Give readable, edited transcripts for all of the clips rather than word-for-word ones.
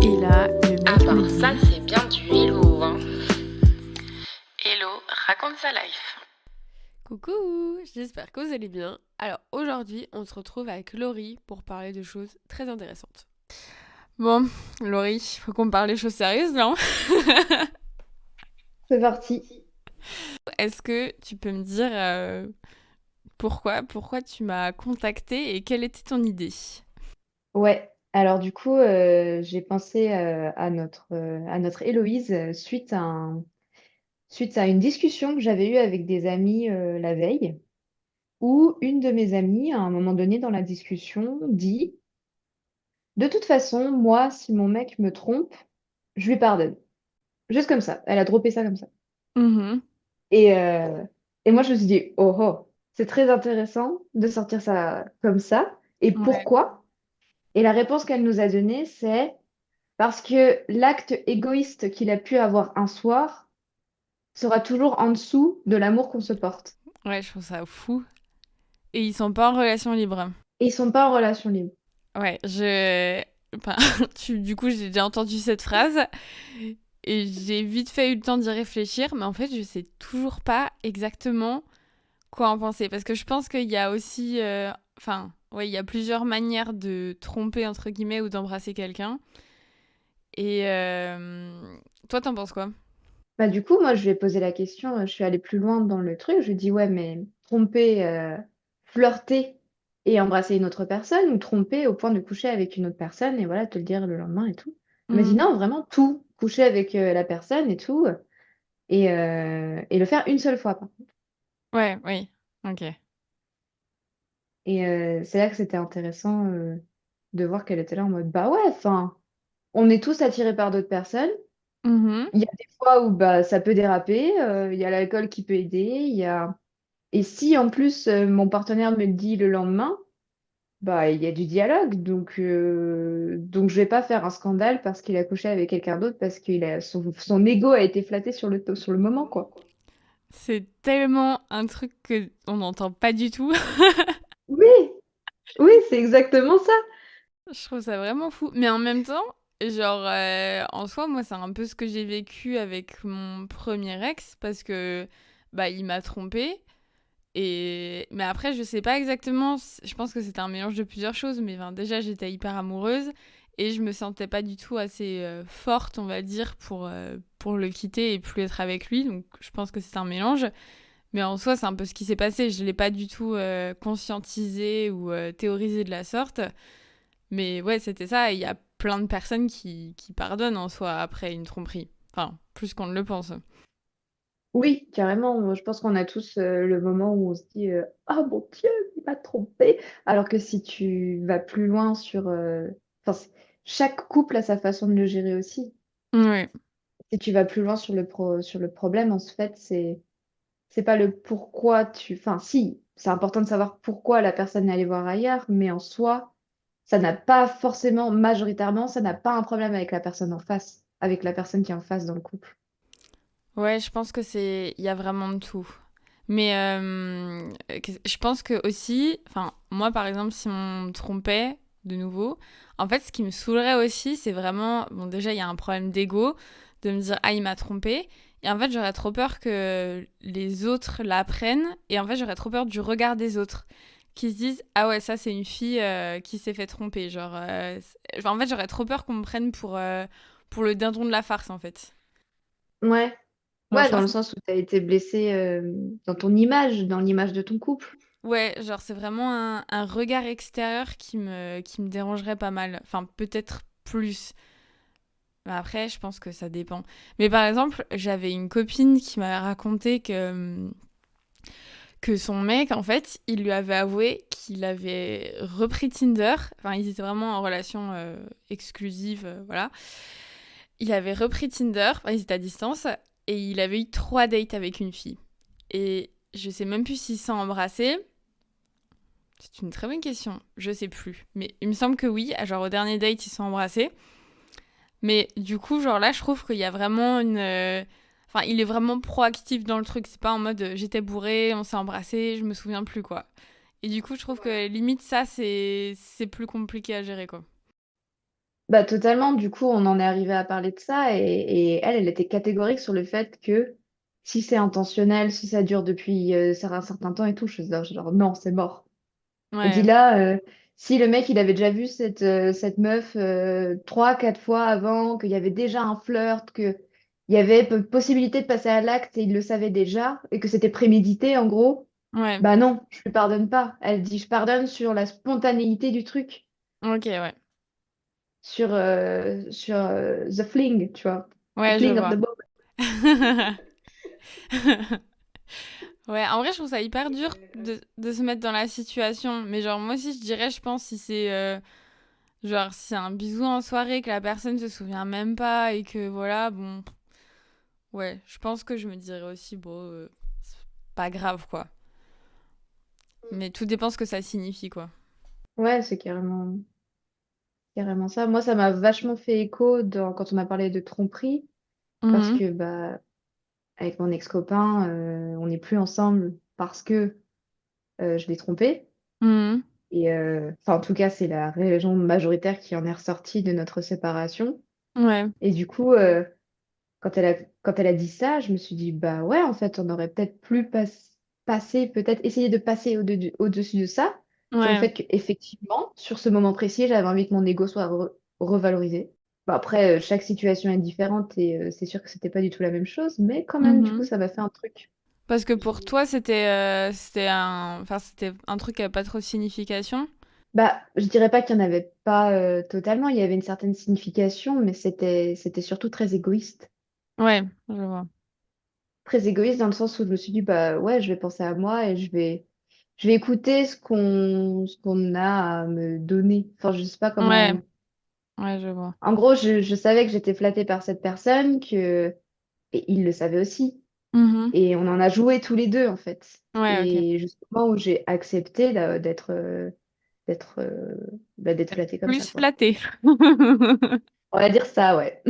Et là, le À mec part me ça, dit c'est bien du hello, hein. Hello, raconte sa life. Coucou, j'espère que vous allez bien. Alors aujourd'hui, on se retrouve avec Laurie pour parler de choses très intéressantes. Bon, Laurie, faut qu'on parle des choses sérieuses, non? C'est parti. Est-ce que tu peux me dire pourquoi tu m'as contactée et quelle était ton idée? Ouais. Alors du coup, j'ai pensé à notre Héloïse suite à une discussion que j'avais eue avec des amis la veille, où une de mes amies, à un moment donné dans la discussion, dit, de toute façon, moi, si mon mec me trompe, je lui pardonne. Juste comme ça. Elle a droppé ça comme ça. Mhm. Et, euh, et moi, je me suis dit, oh oh, c'est très intéressant de sortir ça comme ça. Et Ouais. pourquoi? Et la réponse qu'elle nous a donnée, c'est parce que l'acte égoïste qu'il a pu avoir un soir sera toujours en dessous de l'amour qu'on se porte. Ouais, je trouve ça fou. Et ils sont pas en relation libre. Et ils sont pas en relation libre. Ouais, enfin, du coup, j'ai déjà entendu cette phrase et j'ai vite fait eu le temps d'y réfléchir, mais en fait, je sais toujours pas exactement quoi en penser. Parce que je pense qu'il y a aussi. Enfin, ouais, il y a plusieurs manières de tromper, entre guillemets, ou d'embrasser quelqu'un. Et toi, t'en penses quoi? Bah, du coup, moi, je lui ai posé la question, je suis allée plus loin dans le truc. Je lui ai dit, ouais, mais tromper, flirter et embrasser une autre personne, ou tromper au point de coucher avec une autre personne et voilà, te le dire le lendemain et tout. Elle m'a dit, Mhm. non, vraiment tout. Coucher avec la personne et tout, et le faire une seule fois, par contre. Ouais, oui. Ok. Et c'est là que c'était intéressant de voir qu'elle était là en mode, bah ouais, enfin. On est tous attirés par d'autres personnes. Mhm. Il y a des fois où bah, ça peut déraper, il y a l'alcool qui peut aider, il y a... Et si en plus mon partenaire me le dit le lendemain, bah il y a du dialogue. Donc je vais pas faire un scandale parce qu'il a couché avec quelqu'un d'autre parce que son ego a été flatté sur le moment, quoi. C'est tellement un truc que on n'entend pas du tout. Oui, oui, c'est exactement ça. Je trouve ça vraiment fou. Mais en même temps, genre, en soi, moi, c'est un peu ce que j'ai vécu avec mon premier ex parce que, bah, il m'a trompée. Mais après, je sais pas exactement. Je pense que c'était un mélange de plusieurs choses. Mais enfin, déjà, j'étais hyper amoureuse et je me sentais pas du tout assez forte, on va dire, pour le quitter et plus être avec lui. Donc, je pense que c'est un mélange. Mais en soi, c'est un peu ce qui s'est passé. Je l'ai pas du tout conscientisé ou théorisé de la sorte. Mais ouais, c'était ça. Il y a plein de personnes qui pardonnent en soi après une tromperie. Enfin, plus qu'on ne le pense. Oui, carrément. Je pense qu'on a tous le moment où on se dit ah mon Dieu, il m'a trompé. Alors que si tu vas plus loin enfin, chaque couple a sa façon de le gérer aussi. Ouais. Si tu vas plus loin sur le problème, en fait, c'est pas le pourquoi tu. Enfin, si, c'est important de savoir pourquoi la personne est allée voir ailleurs, mais en soi, ça n'a pas forcément, majoritairement, ça n'a pas un problème avec la personne en face, avec la personne qui est en face dans le couple. Ouais, je pense que c'est. Il y a vraiment de tout. Mais je pense que aussi. Enfin, moi par exemple, si on me trompait de nouveau, en fait, ce qui me saoulerait aussi, c'est vraiment. Bon, déjà, il y a un problème d'ego, de me dire, ah, il m'a trompé. Et en fait, j'aurais trop peur que les autres l'apprennent. Et en fait, j'aurais trop peur du regard des autres. Qui se disent, ah ouais, ça, c'est une fille qui s'est fait tromper. En fait, j'aurais trop peur qu'on me prenne pour le dindon de la farce, en fait. Ouais. Genre, Ouais, je dans le pense. sens où tu as été blessé dans ton image, dans l'image de ton couple. Ouais, genre c'est vraiment un regard extérieur qui me dérangerait pas mal. Enfin, peut-être plus. Mais après, je pense que ça dépend. Mais par exemple, j'avais une copine qui m'avait raconté que son mec, en fait, il lui avait avoué qu'il avait repris Tinder. Enfin, ils étaient vraiment en relation exclusive, voilà. Il avait repris Tinder, enfin, ils étaient à distance, et il avait eu 3 dates avec une fille. Et je sais même plus s'ils sont embrassés. C'est une très bonne question. Je sais plus. Mais il me semble que oui. Genre au dernier date, ils sont embrassés. Mais du coup, genre là, je trouve qu'il y a vraiment une. Enfin, il est vraiment proactif dans le truc. C'est pas en mode j'étais bourré, on s'est embrassé, je me souviens plus quoi. Et du coup, je trouve que limite ça, c'est plus compliqué à gérer quoi. Bah, totalement, du coup, on en est arrivé à parler de ça et elle, elle était catégorique sur le fait que si c'est intentionnel, si ça dure depuis un certain temps et tout, je suis genre non, c'est mort. Elle dit Ouais, là, si le mec il avait déjà vu cette meuf trois, quatre fois avant, qu'il y avait déjà un flirt, qu'il y avait possibilité de passer à l'acte et il le savait déjà, et que c'était prémédité en gros, ouais, bah non, je lui pardonne pas. Elle dit je pardonne sur la spontanéité du truc, ok, ouais. sur the fling, tu vois. The Ouais, je fling of the vois. moment. Ouais, en vrai, je trouve ça hyper dur de se mettre dans la situation. Mais genre, moi aussi, je dirais, je pense, si c'est genre, si c'est un bisou en soirée, que la personne se souvient même pas et que voilà, bon, ouais, je pense que je me dirais aussi, bon, c'est pas grave, quoi. Mais tout dépend ce que ça signifie, quoi. Ouais, c'est carrément ça. Moi, ça m'a vachement fait écho quand on a parlé de tromperie, parce Mhm. que bah avec mon ex-copain, on n'est plus ensemble parce que je l'ai trompé. Mhm. Et enfin, en tout cas, c'est la raison majoritaire qui en est ressortie de notre séparation. Ouais, Et du coup, quand elle a dit ça, je me suis dit, bah ouais, en fait, on aurait peut-être plus passé, peut-être essayer de passer au-dessus de ça, sur le ouais. fait qu'effectivement, sur ce moment précis, j'avais envie que mon ego soit revalorisé. Bon, après, chaque situation est différente et c'est sûr que c'était pas du tout la même chose, mais quand même, du coup, Mhm. ça m'a fait un truc. Parce que pour toi, c'était un truc qui avait pas trop de signification. Bah, je dirais pas qu'il n'y en avait pas totalement, il y avait une certaine signification, mais c'était surtout très égoïste. Ouais, je vois. Très égoïste dans le sens où je me suis dit, bah ouais, je vais penser à moi et je vais écouter ce qu'on a à me donner. Enfin, je sais pas Ouais, comment. ouais, je vois. En gros, je savais que j'étais flattée par cette personne, et il le savait aussi. Mhm. Et on en a joué tous les deux, en fait. Ouais, ok. Et jusqu'au moment où j'ai accepté d'être d'être flattée comme ça, Plus quoi. flatté. On va dire ça, ouais.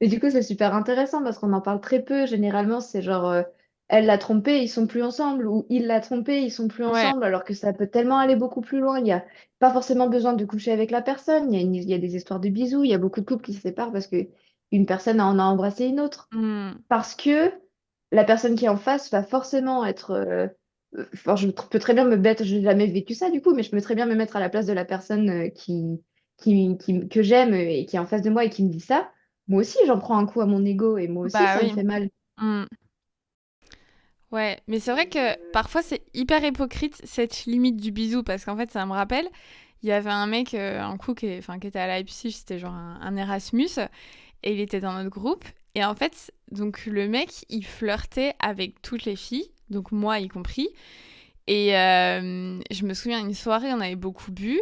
Et du coup, c'est super intéressant parce qu'on en parle très peu. Généralement, c'est genre, elle l'a trompé, ils sont plus ensemble, ou il l'a trompé, ils sont plus Ouais. ensemble, alors que ça peut tellement aller beaucoup plus loin. Il n'y a pas forcément besoin de coucher avec la personne. Il y a des histoires de bisous. Il y a beaucoup de couples qui se séparent parce que une personne en a embrassé une autre. Hmm. Parce que la personne qui est en face va forcément être. Enfin, peux très bien me mettre, je n'ai jamais vécu ça du coup, mais je peux très bien me mettre à la place de la personne que j'aime et qui est en face de moi et qui me dit ça. Moi aussi, j'en prends un coup à mon ego et moi aussi, Bah ça me oui. fait mal. Hmm. Ouais, mais c'est vrai que parfois c'est hyper hypocrite cette limite du bisou parce qu'en fait ça me rappelle, il y avait un mec, un coup qui était à Leipzig, c'était genre un Erasmus et il était dans notre groupe et en fait donc le mec il flirtait avec toutes les filles, donc moi y compris et je me souviens une soirée on avait beaucoup bu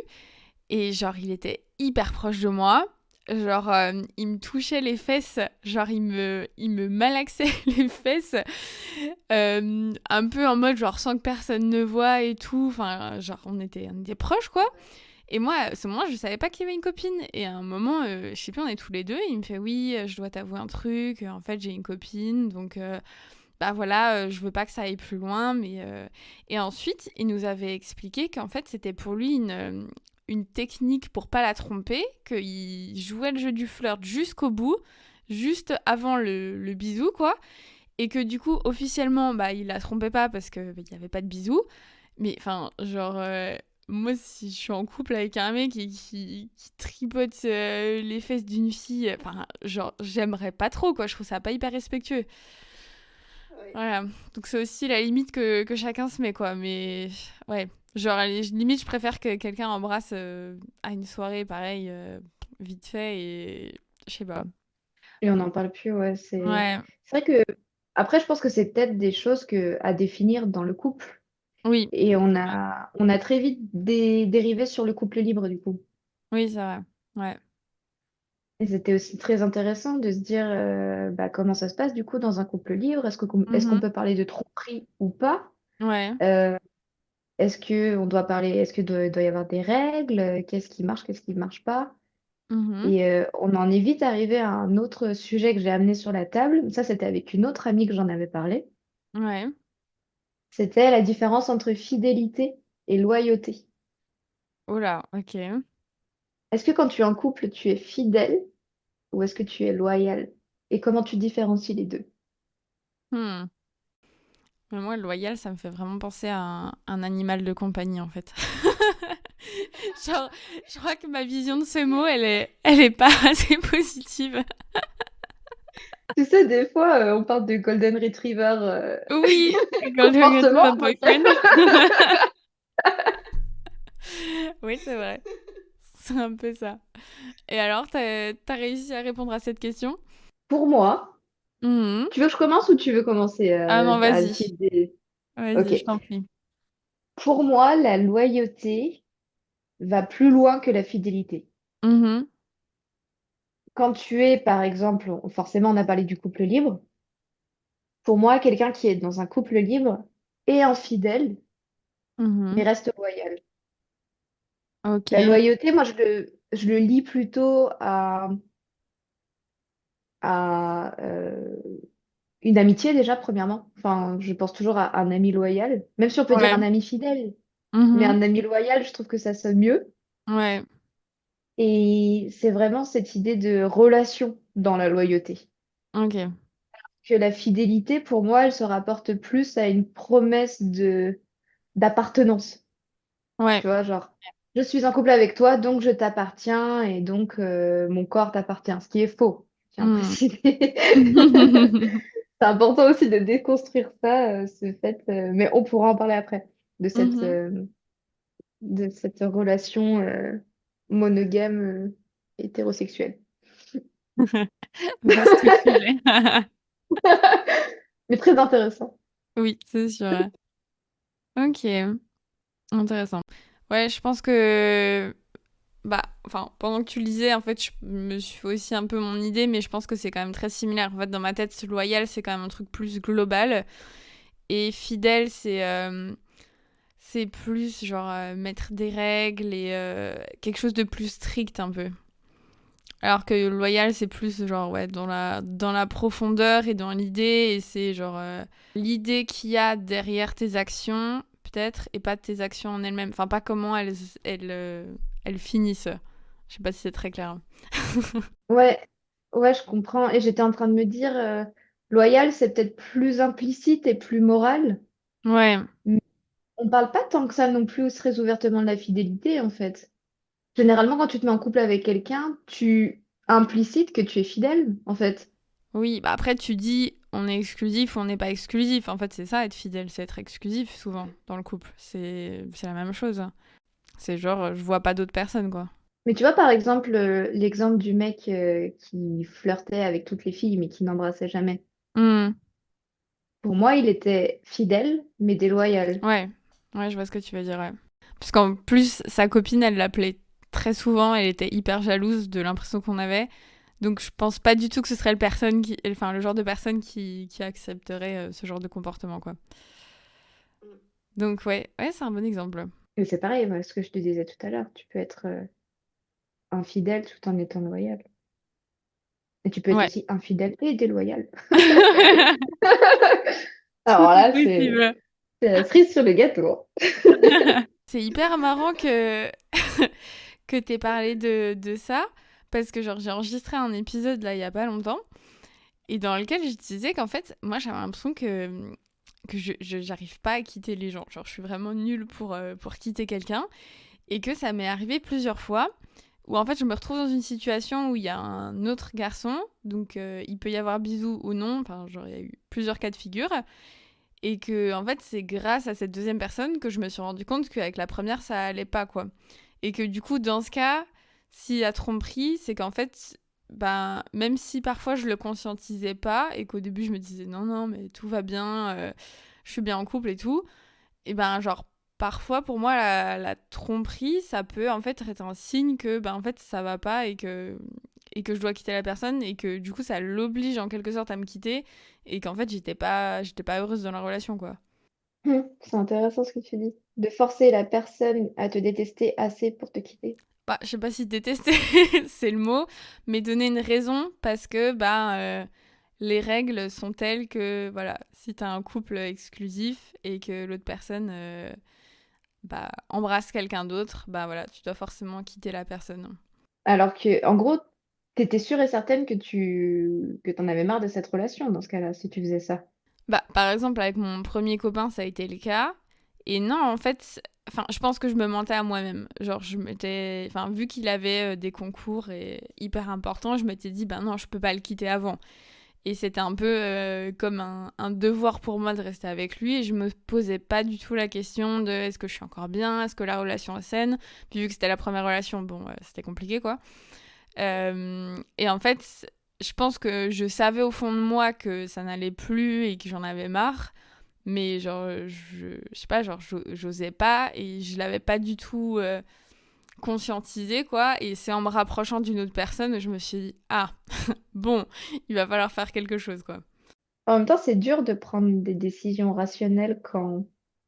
et genre, il était hyper proche de moi. Genre, il me touchait les fesses. Genre, il me malaxait les fesses. Un peu en mode, genre, sans que personne ne voit et tout. Enfin, genre, on était proches, quoi. Et moi, à ce moment, je savais pas qu'il y avait une copine. Et à un moment, je sais plus, on est tous les deux. Et il me fait, oui, je dois t'avouer un truc. En fait, j'ai une copine. Donc, bah voilà, je veux pas que ça aille plus loin, mais et ensuite il nous avait expliqué qu'en fait c'était pour lui une technique pour pas la tromper, qu'il jouait le jeu du flirt jusqu'au bout, juste avant le bisou quoi, et que du coup officiellement bah il la trompait pas parce que bah, il y avait pas de bisou, mais enfin genre moi, si je suis en couple avec un mec qui tripote les fesses d'une fille, enfin, genre, j'aimerais pas trop, quoi. Je trouve ça pas hyper respectueux. Voilà. Donc c'est aussi la limite que chacun se met, quoi. Mais ouais, genre limite je préfère que quelqu'un embrasse à une soirée pareil, vite fait et je sais pas. Et on n'en parle plus, ouais. Ouais, C'est vrai que, après, je pense que c'est peut-être des choses à définir dans le couple. oui, Et on a très vite dérivé sur le couple libre, du coup. oui, c'est vrai. Ouais. Et c'était aussi très intéressant de se dire bah, comment ça se passe du coup dans un couple libre. Est-ce qu'on Mhm. peut parler de tromperie ou pas? Ouais. Euh, est-ce que doit y avoir des règles? Qu'est-ce qui marche pas? Mhm. Et on en est vite arrivé à un autre sujet que j'ai amené sur la table. Ça, c'était avec une autre amie que j'en avais parlé. Ouais. C'était la différence entre fidélité et loyauté. Oula, ok. Est-ce que quand tu es en couple, tu es fidèle ou est-ce que tu es loyal? Et comment tu différencies les deux? Hmm. Mais moi, loyal, ça me fait vraiment penser à un animal de compagnie, en fait. Genre, je crois que ma vision de ce mot, elle est pas assez positive. Tu sais, des fois, on parle de Golden Retriever Oui, Golden comportement. Retriever Donc, Boyfriend. Oui, c'est vrai. C'est un peu ça. Et alors, t'as réussi à répondre à cette question? pour moi, Mhm. tu veux que je commence ou tu veux commencer Ah non, à vas-y. essayer de... Ok. Vas-y, je t'en prie. Pour moi, la loyauté va plus loin que la fidélité. Mhm. Quand tu es, par exemple, forcément, on a parlé du couple libre. Pour moi, quelqu'un qui est dans un couple libre est infidèle, mais Mhm. reste loyal. Ok. La loyauté, moi, je le lie plutôt à une amitié déjà, premièrement. Enfin, je pense toujours à un ami loyal, même si on peut dire Ouais. un ami fidèle, mais Mhm. un ami loyal, je trouve que ça sonne mieux. Ouais. Et c'est vraiment cette idée de relation dans la loyauté. Ok. Que la fidélité, pour moi, elle se rapporte plus à une promesse de d'appartenance. Ouais. Tu vois, genre, je suis en couple avec toi, donc je t'appartiens et donc mon corps t'appartient, ce qui est faux. Je tiens à Mhm. préciser. C'est important aussi de déconstruire ça, ce fait, mais on pourra en parler après, Mhm. de cette relation monogame hétérosexuelle. Vaste sujet. Mais très intéressant. Oui, c'est sûr. Ok, intéressant. Ouais, je pense que bah, enfin, pendant que tu le disais, en fait, je me suis fait aussi un peu mon idée, mais je pense que c'est quand même très similaire. En fait, dans ma tête, loyal, c'est quand même un truc plus global, et fidèle, c'est plus genre mettre des règles et quelque chose de plus strict un peu. Alors que loyal, c'est plus genre ouais dans la profondeur et dans l'idée, et c'est genre l'idée qu'il y a derrière tes actions peut-être et pas tes actions en elles-mêmes. Enfin, pas comment elles finissent. Je sais pas si c'est très clair. Ouais, ouais, je comprends. Et j'étais en train de me dire, loyal, c'est peut-être plus implicite et plus moral. Ouais, Mais on parle pas tant que ça non plus très ouvertement de la fidélité, en fait. Généralement, quand tu te mets en couple avec quelqu'un, tu implicites que tu es fidèle, en fait. oui. Bah après, tu dis on est exclusif ou on n'est pas exclusif. En fait, c'est ça être fidèle, c'est être exclusif souvent dans le couple. C'est la même chose. C'est genre je vois pas d'autres personnes quoi. Mais tu vois, par exemple, l'exemple du mec qui flirtait avec toutes les filles, mais qui n'embrassait jamais. Hmm. Pour moi, il était fidèle, mais déloyal. Ouais, ouais, je vois ce que tu veux dire. Ouais. Parce qu'en plus, sa copine, elle l'appelait très souvent, elle était hyper jalouse de l'impression qu'on avait. Donc je pense pas du tout que ce serait le genre de personne qui accepterait ce genre de comportement, quoi. Donc ouais, c'est un bon exemple. Et c'est pareil, moi, ce que je te disais tout à l'heure. Tu peux être infidèle tout en étant loyal. Et tu peux être Ouais. aussi infidèle et déloyal. Alors Tout est là, possible. c'est la cerise sur le gâteau. C'est hyper marrant que t'aies parlé de ça, parce que genre j'ai enregistré un épisode là il y a pas longtemps, et dans lequel je disais qu'en fait, moi j'avais l'impression que j'arrive pas à quitter les gens. Genre, je suis vraiment nulle pour quitter quelqu'un. Et que ça m'est arrivé plusieurs fois où en fait je me retrouve dans une situation où il y a un autre garçon, donc il peut y avoir bisous ou non, enfin genre il y a eu plusieurs cas de figure, et que en fait c'est grâce à cette deuxième personne que je me suis rendu compte qu'avec la première ça allait pas quoi. Et que du coup dans ce cas, s'il y a tromperie, c'est qu'en fait ben, même si parfois je le conscientisais pas et qu'au début je me disais non non mais tout va bien, je suis bien en couple et tout, et ben genre parfois pour moi la tromperie ça peut en fait être un signe que ben en fait ça va pas et que je dois quitter la personne et que du coup ça l'oblige en quelque sorte à me quitter et qu'en fait j'étais pas heureuse dans la relation quoi. C'est intéressant ce que tu dis. De forcer la personne à te détester assez pour te quitter. Bah je sais pas si détester c'est le mot, mais donner une raison parce que bah les règles sont telles que voilà, si t'as un couple exclusif et que l'autre personne bah, embrasse quelqu'un d'autre, bah voilà, tu dois forcément quitter la personne. Alors que, en gros, t'étais sûre et certaine que t'en avais marre de cette relation dans ce cas-là, si tu faisais ça. Bah, par exemple, avec mon premier copain, ça a été le cas. Et non, en fait, enfin, je pense que je me mentais à moi-même. Genre, je m'étais, enfin, vu qu'il avait des concours hyper importants, je m'étais dit, ben non, je peux pas le quitter avant. Et c'était un peu comme un devoir pour moi de rester avec lui. Et je me posais pas du tout la question de est-ce que je suis encore bien, est-ce que la relation est saine. Puis vu que c'était la première relation, bon, c'était compliqué quoi. Et en fait, je pense que je savais au fond de moi que ça n'allait plus et que j'en avais marre. Mais genre, je sais pas, genre, j'osais pas et je l'avais pas du tout conscientisé, quoi. Et c'est en me rapprochant d'une autre personne, je me suis dit, ah, bon, il va falloir faire quelque chose, quoi. En même temps, c'est dur de prendre des décisions rationnelles quand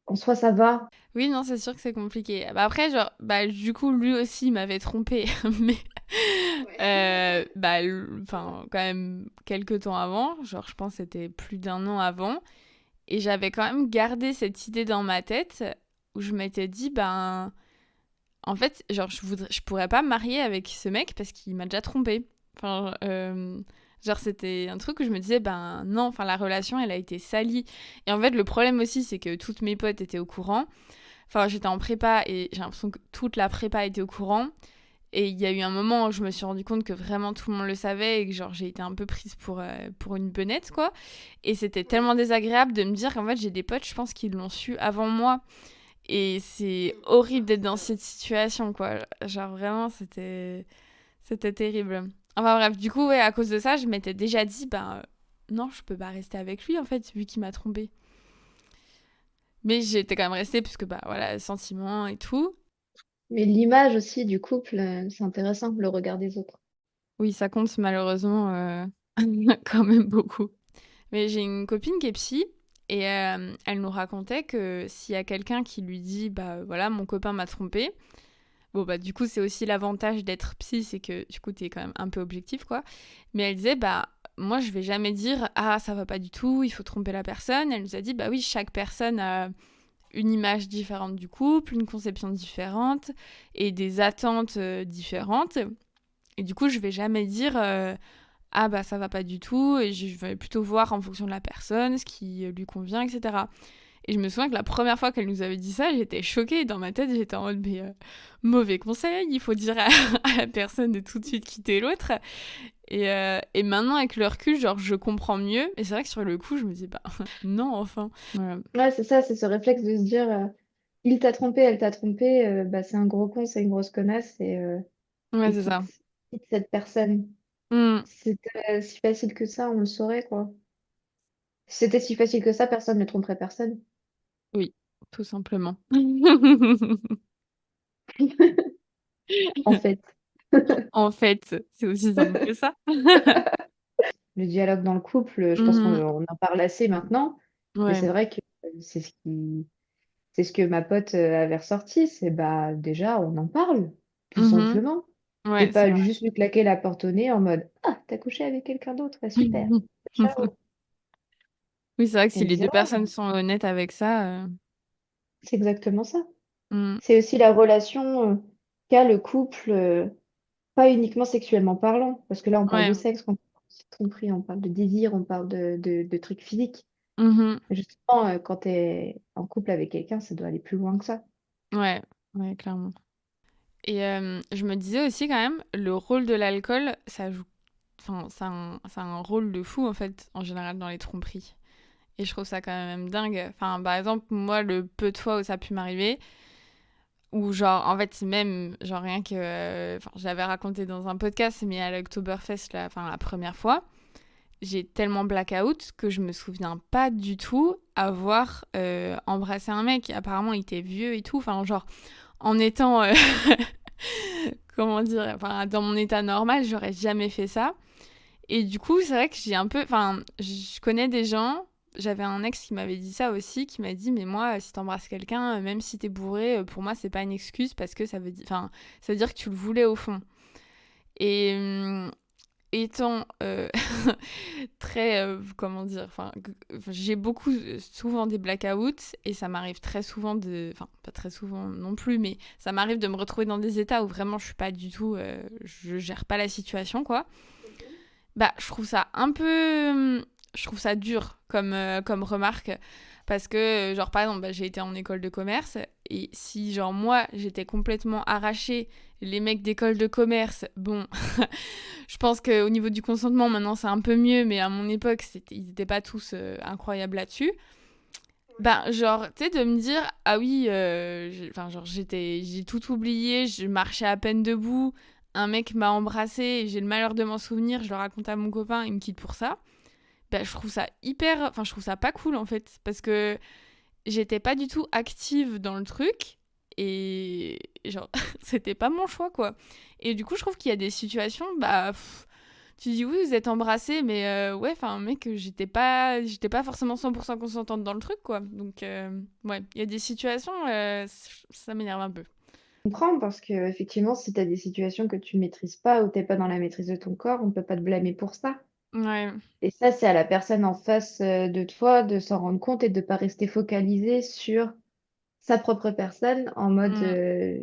en soi ça va. Oui, non, c'est sûr que c'est compliqué. Bah après, genre, bah, du coup, lui aussi il m'avait trompé, mais bah, enfin, quand même quelques temps avant, genre, je pense que c'était plus d'un an avant, et j'avais quand même gardé cette idée dans ma tête où je m'étais dit, ben, en fait, genre, je pourrais pas me marier avec ce mec parce qu'il m'a déjà trompé. Enfin, genre, c'était un truc où je me disais, ben non, enfin, la relation, elle a été salie. Et en fait, le problème aussi, c'est que toutes mes potes étaient au courant. Enfin, j'étais en prépa et j'ai l'impression que toute la prépa était au courant. Et il y a eu un moment où je me suis rendu compte que vraiment tout le monde le savait et que genre j'ai été un peu prise pour une benette, quoi. Et c'était tellement désagréable de me dire qu'en fait j'ai des potes, je pense qu'ils l'ont su avant moi. Et c'est horrible d'être dans cette situation, quoi. Genre vraiment, c'était terrible. Enfin bref, du coup, ouais, à cause de ça, je m'étais déjà dit, ben non, je peux pas rester avec lui, en fait, vu qu'il m'a trompée. Mais j'étais quand même restée, puisque, bah voilà, sentiments et tout. Mais l'image aussi du couple, c'est intéressant, le regard des autres. Oui, ça compte malheureusement quand même beaucoup. Mais j'ai une copine qui est psy et elle nous racontait que s'il y a quelqu'un qui lui dit bah voilà mon copain m'a trompé, bon bah du coup c'est aussi l'avantage d'être psy, c'est que du coup t'es quand même un peu objectif quoi. Mais elle disait bah moi je vais jamais dire ah ça va pas du tout, il faut tromper la personne. Elle nous a dit bah oui chaque personne a une image différente du couple, une conception différente et des attentes différentes. Et du coup je vais jamais dire ah bah ça va pas du tout et je vais plutôt voir en fonction de la personne ce qui lui convient, etc. Et je me souviens que la première fois qu'elle nous avait dit ça, j'étais choquée. Dans ma tête, j'étais en mode, mais mauvais conseil, il faut dire à la personne de tout de suite quitter l'autre. Et maintenant, avec le recul, genre, je comprends mieux. Et c'est vrai que sur le coup, je me dis, bah non, enfin. Voilà. Ouais, c'est ça, c'est ce réflexe de se dire il t'a trompé, elle t'a trompé, bah, c'est un gros con, c'est une grosse connasse Ouais, et c'est ça. quitte cette personne. Mm. C'était si facile que ça, on le saurait quoi. Si c'était si facile que ça, personne ne tromperait personne. Oui, tout simplement. En fait, En fait, c'est aussi simple que ça. le dialogue dans le couple, je pense qu'on Mhm. on en parle assez maintenant, mais Ouais. c'est vrai que c'est ce que ma pote avait ressorti, c'est bah déjà on en parle, tout Mhm. simplement. Et Ouais, c'est pas vrai. juste lui claquer la porte au nez en mode ah, t'as couché avec quelqu'un d'autre, ouais, super, ciao. Oui, c'est vrai que si Elle les disait deux ouais, personnes sont honnêtes avec ça. c'est exactement ça. Mm. C'est aussi la relation qu'a le couple, pas uniquement sexuellement parlant, parce que là on parle de Ouais. sexe, on s'est compris, on parle de désir, on parle de trucs physiques. Mhm. Mais justement, quand tu es en couple avec quelqu'un, ça doit aller plus loin que ça. Ouais, ouais, clairement. Et je me disais aussi quand même, le rôle de l'alcool, ça joue. Enfin, ça a un rôle de fou en fait, en général, dans les tromperies. Et je trouve ça quand même dingue. Enfin, par exemple, moi, le peu de fois où ça a pu m'arriver, ou genre, en fait, même, genre rien que. Enfin, je l'avais raconté dans un podcast, mais à l'Oktoberfest, enfin, la première fois, j'ai tellement blackout que je me souviens pas du tout avoir embrassé un mec. Apparemment, il était vieux et tout. Enfin, genre, en étant. Comment dire? Enfin, dans mon état normal, j'aurais jamais fait ça. Et du coup, c'est vrai que j'ai un peu. Enfin, je connais des gens. J'avais un ex qui m'avait dit ça aussi, qui m'a dit mais moi si t'embrasses quelqu'un même si t'es bourré pour moi c'est pas une excuse parce que ça veut dire que tu le voulais au fond. Et étant très, comment dire, j'ai beaucoup, souvent des blackouts et ça m'arrive très souvent enfin pas très souvent non plus, mais ça m'arrive de me retrouver dans des états où vraiment je suis pas du tout, je gère pas la situation quoi. Bah je trouve ça un peu, je trouve ça dur comme remarque parce que genre par exemple j'ai été en école de commerce et si genre moi j'étais complètement arrachée, les mecs d'école de commerce, bon, je pense qu'au niveau du consentement, maintenant, c'est un peu mieux, mais à mon époque, ils n'étaient pas tous incroyables là-dessus. Ben, genre, tu sais, de me dire, ah oui, j'ai tout oublié, je marchais à peine debout, un mec m'a embrassé, et j'ai le malheur de m'en souvenir, je le raconte à mon copain, il me quitte pour ça. Ben, je trouve ça je trouve ça pas cool, en fait, parce que j'étais pas du tout active dans le truc, et genre, c'était pas mon choix, quoi. Et du coup, je trouve qu'il y a des situations, tu dis oui, vous êtes embrassés, mais ouais, enfin, mec, j'étais pas forcément 100% consentante dans le truc, quoi. Donc, ouais, il y a des situations, ça m'énerve un peu. Je comprends parce que effectivement, si tu as des situations que tu maîtrises pas ou t'es pas dans la maîtrise de ton corps, on peut pas te blâmer pour ça. Ouais. Et ça, c'est à la personne en face de toi de s'en rendre compte et de pas rester focalisé sur sa propre personne en mode Mm.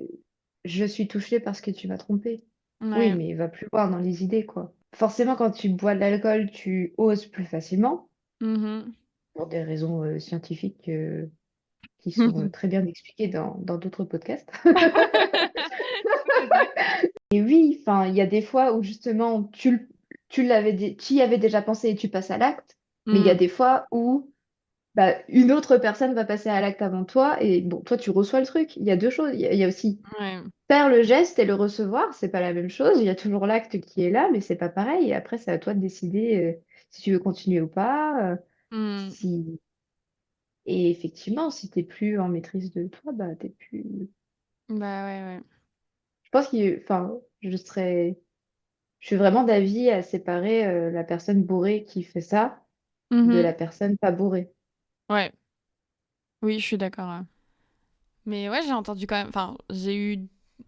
je suis touchée parce que tu m'as trompé. Oui, Ouais. mais va plus loin dans les idées, quoi. Forcément, quand tu bois de l'alcool, tu oses plus facilement Mhm. pour des raisons scientifiques qui sont très bien expliquées dans d'autres podcasts. Et oui, enfin, il y a des fois où justement tu y avais déjà pensé et tu passes à l'acte, mais il y a Mm. des fois où bah, une autre personne va passer à l'acte avant toi et bon, toi tu reçois le truc. Il y a deux choses. Il y a aussi Ouais. faire le geste et le recevoir, c'est pas la même chose. Il y a toujours l'acte qui est là, mais c'est pas pareil. Et après, c'est à toi de décider si tu veux continuer ou pas. Mm. Si... Et effectivement, si t'es plus en maîtrise de toi, bah t'es plus. Bah ouais, ouais. Je pense enfin, je suis vraiment d'avis à séparer la personne bourrée qui fait ça de Mhm. la personne pas bourrée. Ouais. Oui, je suis d'accord. Ouais. Mais ouais, j'ai entendu quand même. Enfin, j'ai eu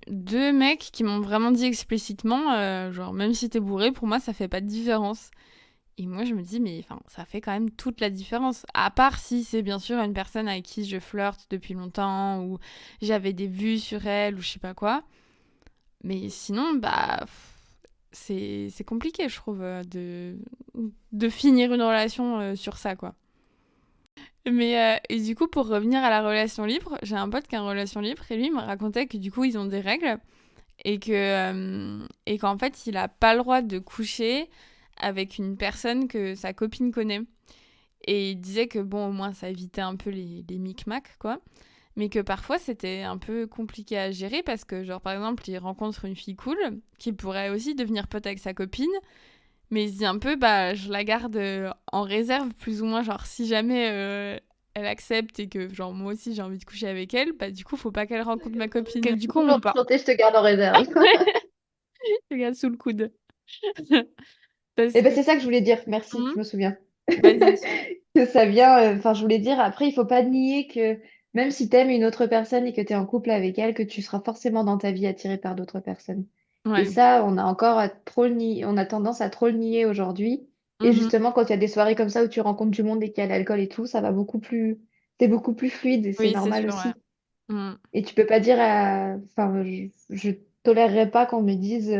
deux mecs qui m'ont vraiment dit explicitement, genre, même si t'es bourré, pour moi, ça fait pas de différence. Et moi, je me dis, mais enfin, ça fait quand même toute la différence. À part si c'est bien sûr une personne avec qui je flirte depuis longtemps, ou j'avais des vues sur elle, ou je sais pas quoi. Mais sinon, c'est compliqué, je trouve, de finir une relation sur ça, quoi. Mais et du coup, pour revenir à la relation libre, j'ai un pote qui est en relation libre et lui il me racontait que du coup ils ont des règles et qu'en fait il a pas le droit de coucher avec une personne que sa copine connaît. Et il disait que bon, au moins ça évitait un peu les micmacs quoi. Mais que parfois c'était un peu compliqué à gérer parce que genre par exemple il rencontre une fille cool qui pourrait aussi devenir pote avec sa copine mais il se dit un peu, bah, je la garde en réserve, plus ou moins, genre, si jamais elle accepte et que, genre, moi aussi, j'ai envie de coucher avec elle, bah, du coup, faut pas qu'elle rencontre ma copine. Et du coup, on Toujours part. chanter, je te garde en réserve. Je regarde sous le coude. Parce Et ben que... c'est ça que je voulais dire. Merci, Hmm. je me souviens. Vas-y. Que ça vient, enfin, je voulais dire, après, il faut pas nier que même si tu aimes une autre personne et que tu es en couple avec elle, que tu seras forcément dans ta vie attiré par d'autres personnes. Et Ouais. ça, on a encore à trop le nier, on a tendance à trop le nier aujourd'hui. Et Mhm. justement, quand il y a des soirées comme ça où tu rencontres du monde et qu'il y a l'alcool et tout, ça va beaucoup plus, c'est beaucoup plus fluide et c'est Oui, c'est normal sûr, ouais. aussi. Hmm. Et tu peux pas dire enfin, je tolérerai pas qu'on me dise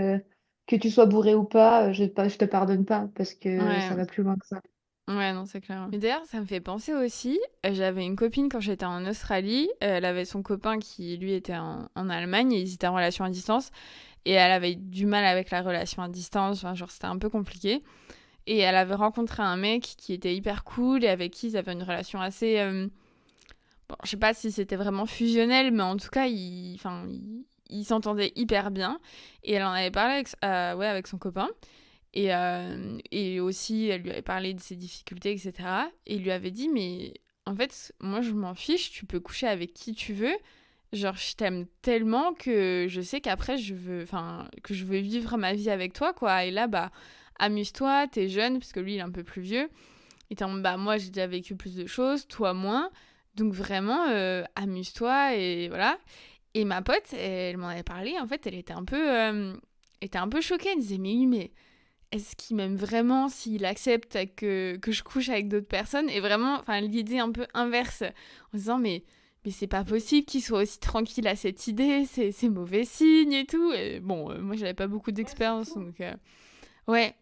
que tu sois bourré ou pas, je te pardonne pas parce que ça Ouais. va plus loin que ça. Ouais, non, c'est clair. Mais d'ailleurs, ça me fait penser aussi, j'avais une copine quand j'étais en Australie, elle avait son copain qui, lui, était en Allemagne et ils étaient en relation à distance. Et elle avait du mal avec la relation à distance, enfin, genre c'était un peu compliqué. Et elle avait rencontré un mec qui était hyper cool et avec qui ils avaient une relation assez... bon, je sais pas si c'était vraiment fusionnel, mais en tout cas, ils s'entendaient hyper bien. Et elle en avait parlé ouais, avec son copain. Et aussi, elle lui avait parlé de ses difficultés, etc. Et il lui avait dit, mais en fait, moi, je m'en fiche, tu peux coucher avec qui tu veux. Genre, je t'aime tellement que je sais qu'après, que je veux vivre ma vie avec toi, quoi. Et là, bah, amuse-toi, t'es jeune, parce que lui, il est un peu plus vieux. Et t'es en mode, bah, moi, j'ai déjà vécu plus de choses, toi, moins. Donc, vraiment, amuse-toi, et voilà. Et ma pote, elle m'en avait parlé, en fait, elle était un peu choquée. Elle disait, mais oui, mais est-ce qu'il m'aime vraiment s'il accepte que je couche avec d'autres personnes? Et vraiment, enfin, l'idée un peu inverse, en se disant, mais c'est pas possible qu'il soit aussi tranquille à cette idée, c'est mauvais signe et tout. Et bon, moi, j'avais pas beaucoup d'expérience, donc ouais,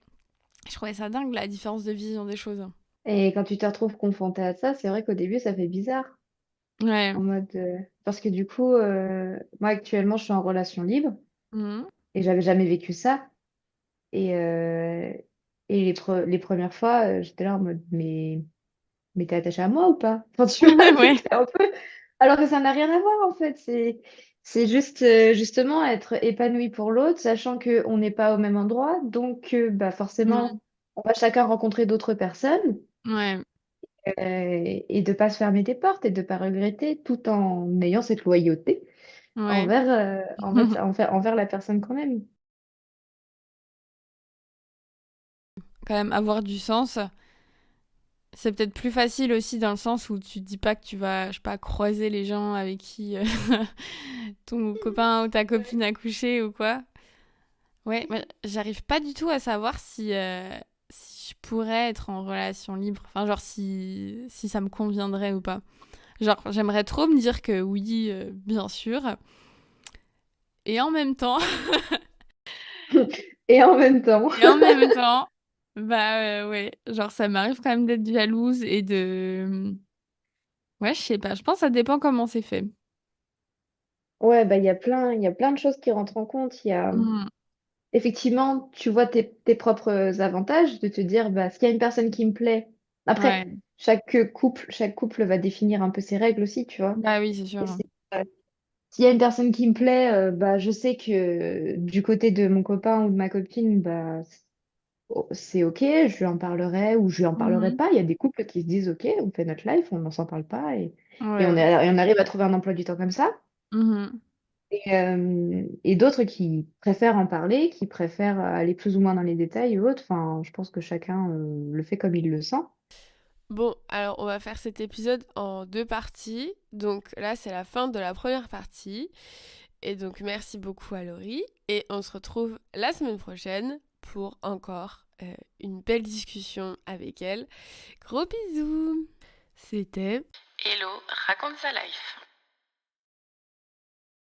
je trouvais ça dingue, la différence de vision des choses. Et quand tu te retrouves confronté à ça, c'est vrai qu'au début, ça fait bizarre. Ouais. En mode, parce que du coup, moi actuellement, je suis en relation libre Mhm. et j'avais jamais vécu ça. Et, les premières fois, j'étais là en mode, mais t'es attaché à moi ou pas? Enfin, tu vois, Ouais, c'était un peu. Alors que ça n'a rien à voir en fait. C'est juste justement être épanoui pour l'autre, sachant qu'on n'est pas au même endroit. Donc, bah, Mhm. forcément, on va chacun rencontrer d'autres personnes Ouais, et de pas se fermer des portes et de pas regretter tout en ayant cette loyauté ouais. envers, envers la personne qu'on aime. Quand même, avoir du sens. C'est peut-être plus facile aussi dans le sens où tu te dis pas que tu vas, je sais pas, croiser les gens avec qui ton copain ou ta copine a couché ou quoi. Ouais, mais j'arrive pas du tout à savoir si je pourrais être en relation libre. Enfin, genre si ça me conviendrait ou pas. Genre, j'aimerais trop me dire que oui, bien sûr. Et en même temps, Et en même temps, et en même temps, bah ouais, genre ça m'arrive quand même d'être jalouse et de... Ouais, je sais pas, je pense que ça dépend comment c'est fait. ouais, bah, il y a plein de choses qui rentrent en compte. Il y a, Mm. effectivement, tu vois tes propres avantages de te dire, bah, s'il y a une personne qui me plaît, après, Ouais, chaque couple va définir un peu ses règles aussi, tu vois. bah oui, c'est Et sûr. s'il y a une personne qui me plaît, bah, je sais que du côté de mon copain ou de ma copine, bah, c'est OK, je lui en parlerai ou je lui en parlerai Mhm. pas. Il y a des couples qui se disent, OK, on fait notre life, on n'en s'en parle pas et Ouais. et on arrive à trouver un emploi du temps comme ça. Mhm. Et d'autres qui préfèrent en parler, qui préfèrent aller plus ou moins dans les détails ou autres. Enfin, je pense que chacun le fait comme il le sent. Bon, alors on va faire cet épisode en deux parties. Donc là, c'est la fin de la première partie. Et donc merci beaucoup à Laurie. Et on se retrouve la semaine prochaine pour encore une belle discussion avec elle. Gros bisous. C'était Hello, raconte sa life.